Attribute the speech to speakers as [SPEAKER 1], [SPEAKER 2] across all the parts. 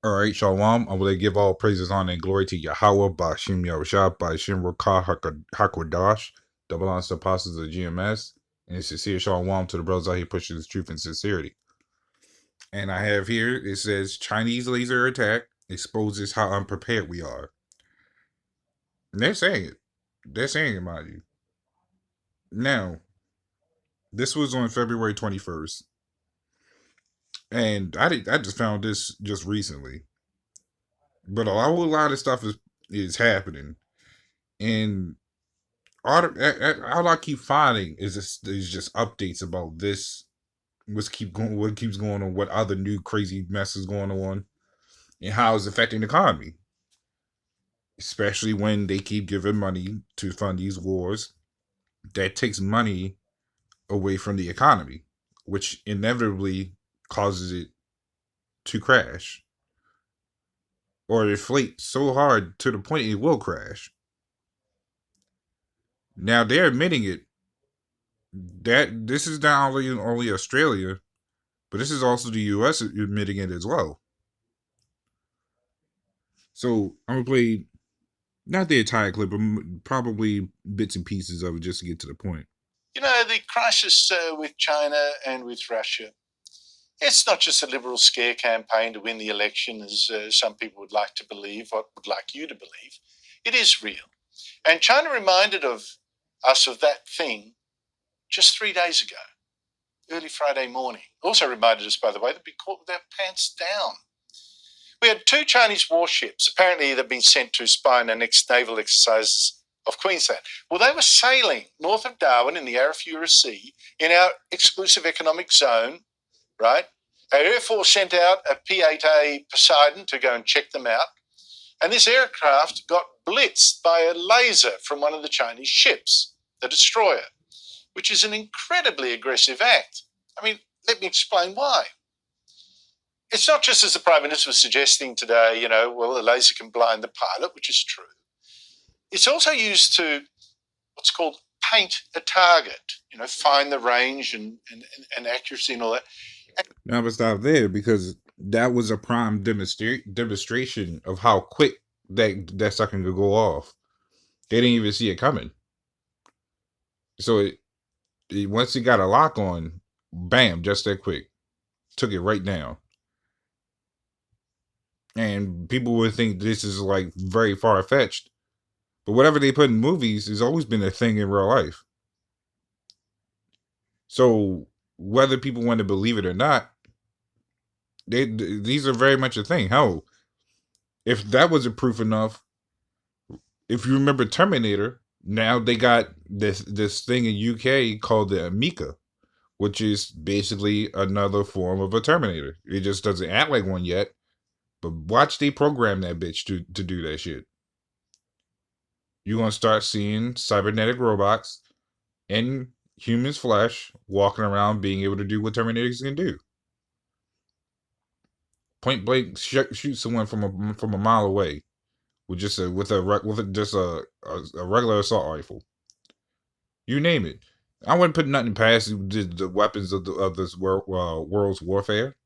[SPEAKER 1] All right, Shalom. I will give all praises, honor, and glory to Yahweh, Bashim Yahushua, Bashim Rakah Hakwadash, double honors to apostles of GMS, and sincere Shalom to the brothers out here pushing this truth and sincerity. And I have here, it says, Chinese laser attack exposes how unprepared we are. And they're saying it. They're saying it, mind you. Now, this was on February 21st. And I just found this just recently. But a whole lot of stuff is happening. And all I keep finding is just updates about this. What keeps going on? What other new crazy mess is going on, and how it's affecting the economy? Especially when they keep giving money to fund these wars, that takes money away from the economy, which inevitably causes it to crash or inflate so hard to the point it will crash. Now they're admitting it that this is not only Australia, but this is also the U.S. admitting it as well. So I'm gonna play not the entire clip, but probably bits and pieces of it just to get to the point.
[SPEAKER 2] You know, the crisis with China and with Russia, it's not just a liberal scare campaign to win the election, as some people would like to believe, or would like you to believe. It is real. And China reminded us of that thing just 3 days ago, early Friday morning. Also reminded us, by the way, that we caught with our pants down. We had 2 Chinese warships. Apparently, they've been sent to spy on the next naval exercises of Queensland. Well, they were sailing north of Darwin in the Arafura Sea in our exclusive economic zone, right? Our Air Force sent out a P-8A Poseidon to go and check them out. And this aircraft got blitzed by a laser from one of the Chinese ships, the destroyer, which is an incredibly aggressive act. I mean, let me explain why. It's not just as the Prime Minister was suggesting today, you know, well, the laser can blind the pilot, which is true. It's also used to what's called paint a target, you know, find the range and accuracy and all that.
[SPEAKER 1] Now I'm gonna stop there because that was a prime demonstration of how quick that sucker could go off. They didn't even see it coming. So once it got a lock on, bam, just that quick, took it right down. And people would think this is like very far fetched, but whatever they put in movies has always been a thing in real life. So whether people want to believe it or not, these are very much a thing. Hell, if that wasn't proof enough, if you remember Terminator, now they got this thing in UK called the Amica, which is basically another form of a Terminator. It just doesn't act like one yet, but watch they program that bitch to do that shit. You're gonna start seeing cybernetic robots in humans' flesh walking around being able to do what Terminators can do. Point blank, shoot someone from a mile away with just a regular assault rifle. You name it. I wouldn't put nothing past the weapons of this world's warfare.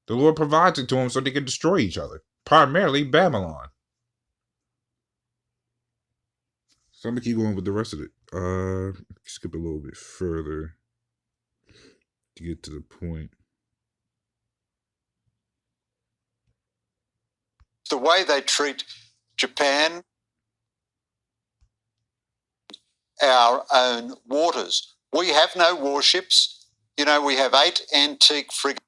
[SPEAKER 1] The Lord provides it to them so they can destroy each other, primarily Babylon. So I'm gonna keep going with the rest of it. Skip a little bit further to get to the point.
[SPEAKER 2] The way they treat Japan, our own waters. We have no warships. You know, we have 8 antique frigates.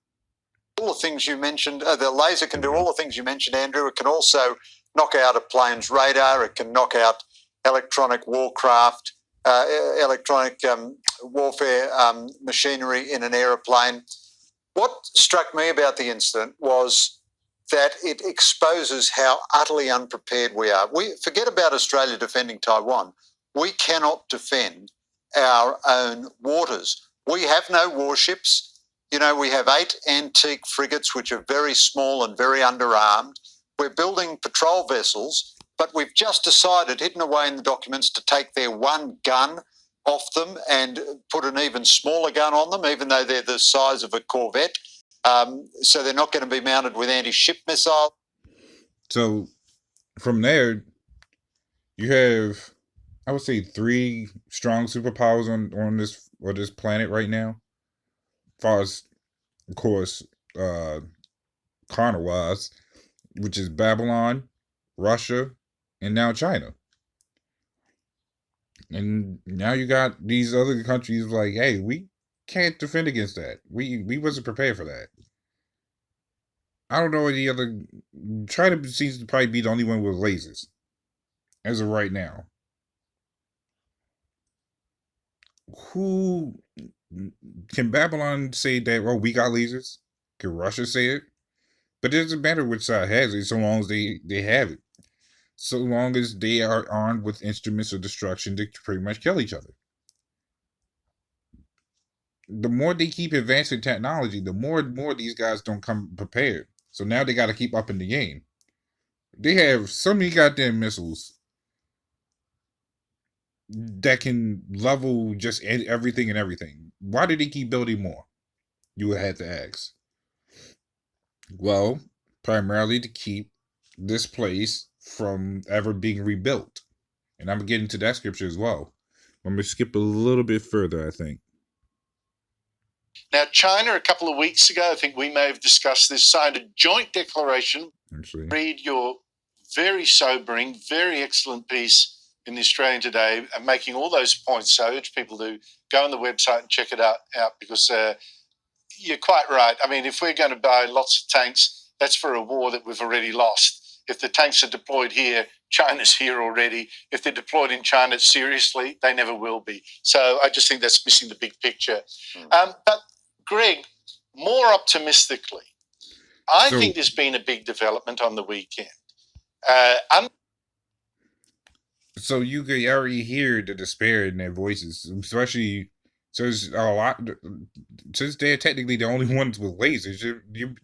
[SPEAKER 2] All the things you mentioned, the laser can do all the things you mentioned, Andrew. It can also knock out a plane's radar. It can knock out electronic warcraft, electronic warfare machinery in an aeroplane. What struck me about the incident was that it exposes how utterly unprepared we are. We forget about Australia defending Taiwan. We cannot defend our own waters. We have no warships. You know, we have 8 antique frigates, which are very small and very underarmed. We're building patrol vessels, but we've just decided, hidden away in the documents, to take their one gun off them and put an even smaller gun on them, even though they're the size of a Corvette.
[SPEAKER 3] So they're not going to be mounted with anti-ship missiles.
[SPEAKER 1] So from there, you have, I would say, 3 strong superpowers on this planet right now. As far as, of course, carnal wise, which is Babylon, Russia, and now China. And now you got these other countries like, hey, we can't defend against that. We wasn't prepared for that. I don't know any other. China seems to probably be the only one with lasers as of right now. Who can Babylon say that? Oh, we got lasers. Can Russia say it? But it doesn't matter which side has it, so long as they have it. So long as they are armed with instruments of destruction to pretty much kill each other. The more they keep advancing technology, the more and more these guys don't come prepared. So now they got to keep up in the game. They have so many goddamn missiles that can level just everything and everything. Why do they keep building more? You would have to ask. Well, primarily to keep this place from ever being rebuilt. And I'm going to get into that scripture as well. I'm going to skip a little bit further, I think.
[SPEAKER 2] Now, China, a couple of weeks ago, I think we may have discussed this, signed a joint declaration.
[SPEAKER 1] Actually,
[SPEAKER 2] read your very sobering, very excellent piece in the Australian Today, and making all those points. So I urge people to go on the website and check it out because you're quite right. I mean, if we're going to buy lots of tanks, that's for a war that we've already lost. If the tanks are deployed here, China's here already. If they're deployed in China seriously, they never will be. So I just think that's missing the big picture. But Greg, more optimistically, I think there's been a big development on the weekend.
[SPEAKER 1] So you could already hear the despair in their voices, especially since a lot, since they're technically the only ones with lasers.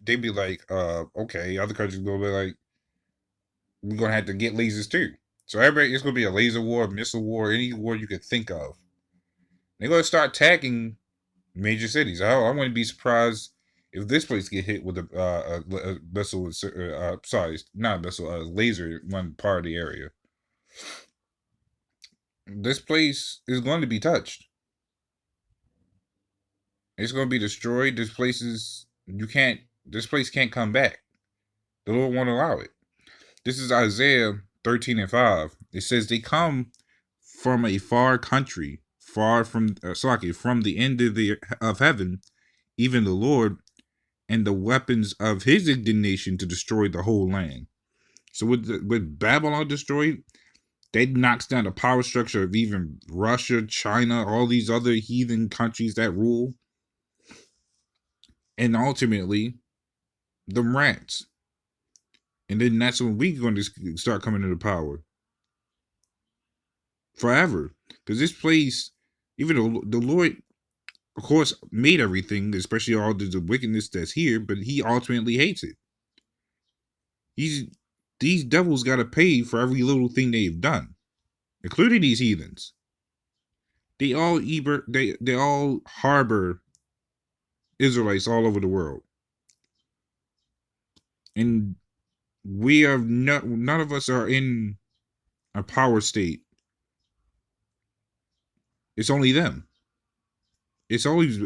[SPEAKER 1] They'd be like, okay, other countries will be like, we're gonna have to get lasers too. So everybody, it's gonna be a laser war, missile war, any war you could think of. They're gonna start tagging major cities. I wouldn't be surprised if this place get hit with a missile. Sorry, not a missile, a laser in one part of the area. This place is going to be touched. It's going to be destroyed. This place can't come back. The Lord won't allow it. This is Isaiah 13:5. It says they come from a far country, far from from the end of heaven, even the Lord, and the weapons of his indignation to destroy the whole land. So with Babylon destroyed, that knocks down the power structure of even Russia, China, all these other heathen countries that rule. And ultimately, the rats. And then that's when we're going to start coming into power. Forever. Because this place, even though the Lord, of course, made everything, especially all the wickedness that's here, but he ultimately hates it. These devils got to pay for every little thing they've done, including these heathens. They all harbor Israelites all over the world, and we are none of us are in a power state. It's only them. It's always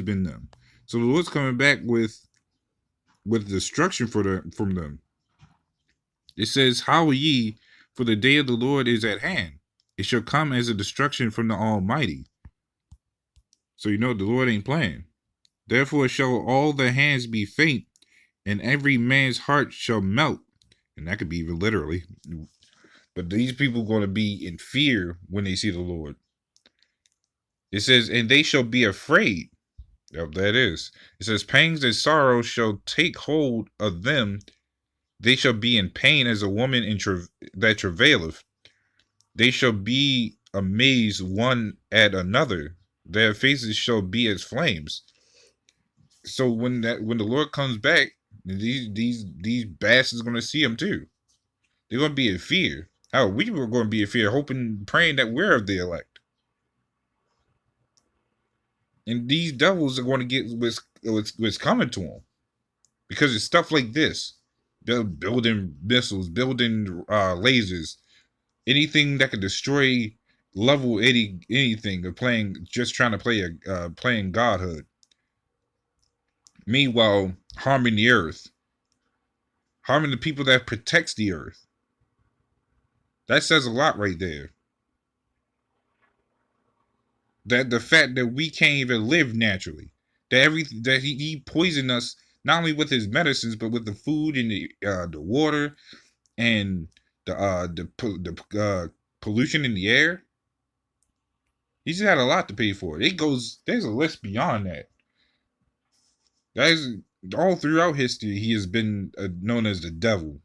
[SPEAKER 1] been them. So the Lord's coming back with destruction from them. It says, "How ye, for the day of the Lord is at hand. It shall come as a destruction from the Almighty." So you know the Lord ain't playing. "Therefore shall all the hands be faint, and every man's heart shall melt." And that could be even literally. But these people are going to be in fear when they see the Lord. It says, "And they shall be afraid." Yep, that is. It says, "Pangs and sorrow shall take hold of them. They shall be in pain as a woman that travaileth. They shall be amazed one at another. Their faces shall be as flames." So when the Lord comes back, these bastards are going to see him too. They're going to be in fear. How we were going to be in fear, hoping, praying that we're of the elect. And these devils are going to get what's coming to them. because it's stuff like this, building missiles, building lasers, anything that could destroy, level anything, or trying to play playing godhood. Meanwhile, harming the earth, harming the people that protects the earth. That says a lot right there. That the fact that we can't even live naturally, that he poisoned us not only with his medicines but with the food and the water and the pollution in the air. He's had a lot to pay for. There's a list beyond that. Guys, all throughout history, he has been known as the devil,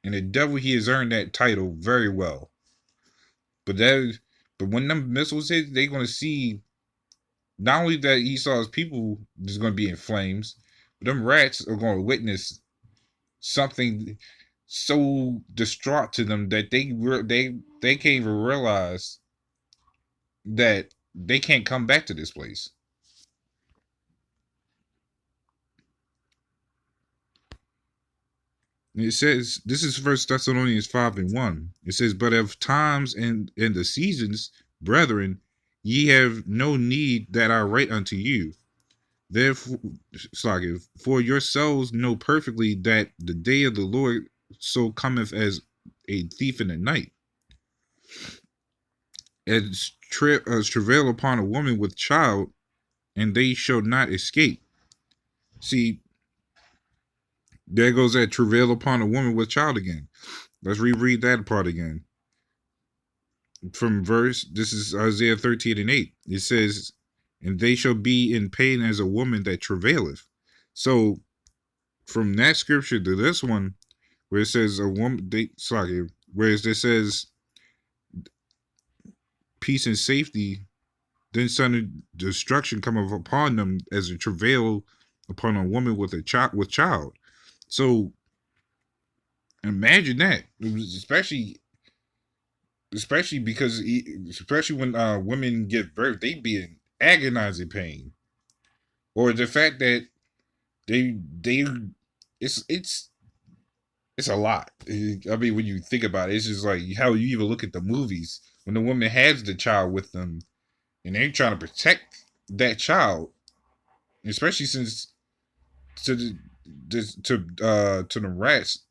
[SPEAKER 1] and the devil, he has earned that title very well. But when them missiles hit, they're gonna see not only that Esau's people is gonna be in flames, but them rats are gonna witness something so distraught to them that they can't even realize that they can't come back to this place. It says, this is 1 Thessalonians 5:1. It says, but of times and the seasons, brethren, ye have no need that I write unto you. Therefore, for yourselves know perfectly that the day of the Lord so cometh as a thief in the night. As travail upon a woman with child, and they shall not escape. See, there goes that travail upon a woman with child again. Let's reread that part again. This is Isaiah 13:8. It says, and they shall be in pain as a woman that travaileth. So, from that scripture to this one, where it says whereas it says peace and safety, then sudden destruction cometh upon them as a travail upon a woman with child. So imagine that, especially because when women give birth, they be in agonizing pain, or the fact that it's a lot. I mean, when you think about it, it's just like how you even look at the movies when the woman has the child with them, and they're trying to protect that child, especially since to the rats,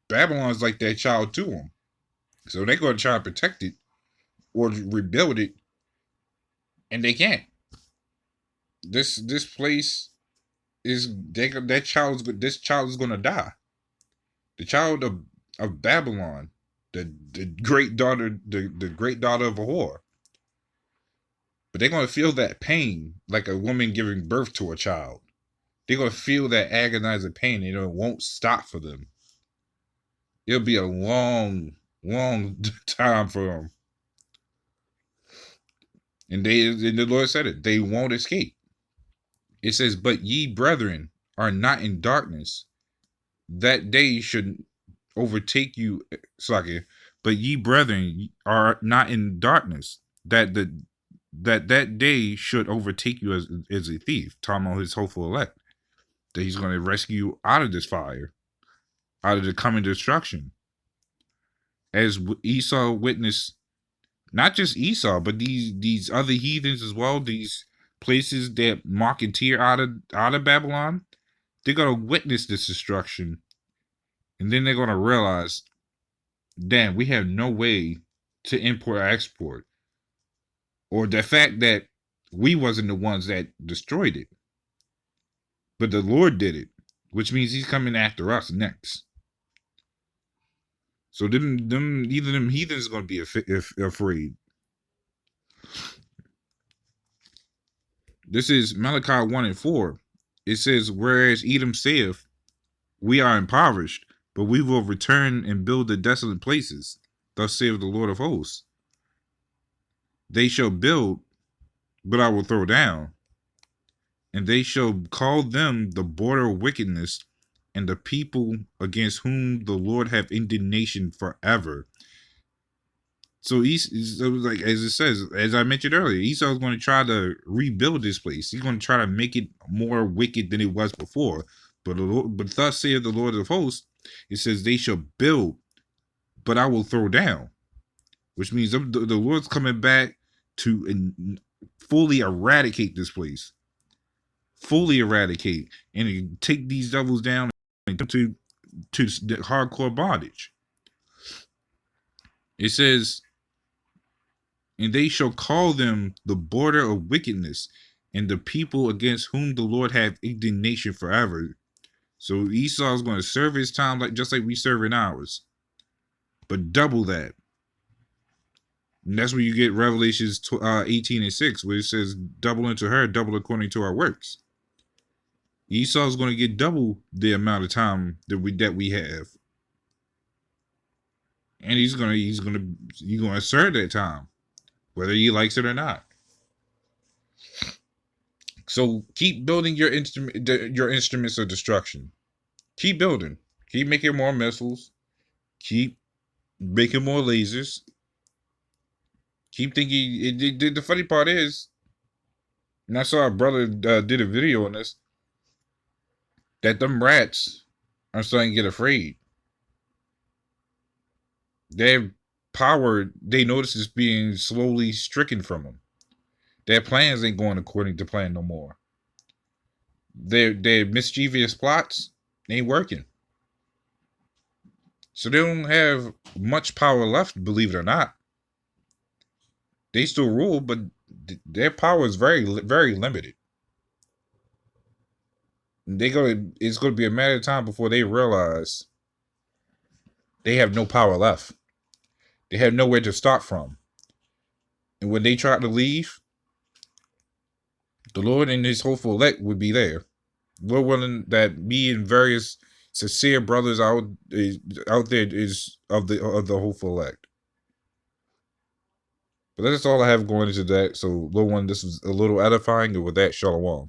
[SPEAKER 1] Babylon's like that child to them, so they're going to try to protect it or rebuild it, and they can't. This place is this child is going to die. The child of Babylon, the great daughter, the great daughter of a whore. But they're going to feel that pain like a woman giving birth to a child. They're going to feel that agonizing pain, and it won't stop for them. It'll be a long, long time for them. And the Lord said it, they won't escape. It says, but ye brethren are not in darkness, that day should overtake you, but ye brethren are not in darkness, that day should overtake you as a thief. Talking about his hopeful elect, that he's going to rescue you out of this fire, out of the coming destruction. As Esau witnessed, not just Esau, but these other heathens as well, these places that mock and tear out of Babylon, they're going to witness this destruction. And then they're going to realize, damn, we have no way to import or export. Or the fact that we wasn't the ones that destroyed it, but the Lord did it, which means he's coming after us next. So either them heathens are going to be afraid. This is Malachi 1:4. It says, whereas Edom saith, we are impoverished, but we will return and build the desolate places. Thus saith the Lord of hosts. They shall build, but I will throw down. And they shall call them the border of wickedness, and the people against whom the Lord have indignation forever. So like as it says, as I mentioned earlier, Esau's going to try to rebuild this place. He's going to try to make it more wicked than it was before. But thus saith the Lord of hosts, it says they shall build, but I will throw down. Which means the Lord's coming back to fully eradicate this place. Fully eradicate. And take these devils down and to the hardcore bondage. It says, and they shall call them the border of wickedness, and the people against whom the Lord hath indignation forever. So Esau is going to serve his time just like we serve in ours, but double that. And that's where you get Revelations 18:6, where it says, double unto her, double according to our works. Esau is going to get double the amount of time that we have. And he's gonna serve that time, whether he likes it or not. So keep building your instruments of destruction. Keep building. Keep making more missiles. Keep making more lasers. Keep thinking. The funny part is, and I saw a brother did a video on this, that them rats are starting to get afraid. Their power, they notice, is being slowly stricken from them. Their plans ain't going according to plan no more. Their mischievous plots ain't working. So they don't have much power left, believe it or not. They still rule, but their power is very, very limited. It's going to be a matter of time before they realize they have no power left. They have nowhere to start from. And when they try to leave, the Lord and his hopeful elect would be there. We're willing that me and various sincere brothers out there is of the hopeful elect. But that's all I have going into that. So, little one, this was a little edifying, and with that, shalom.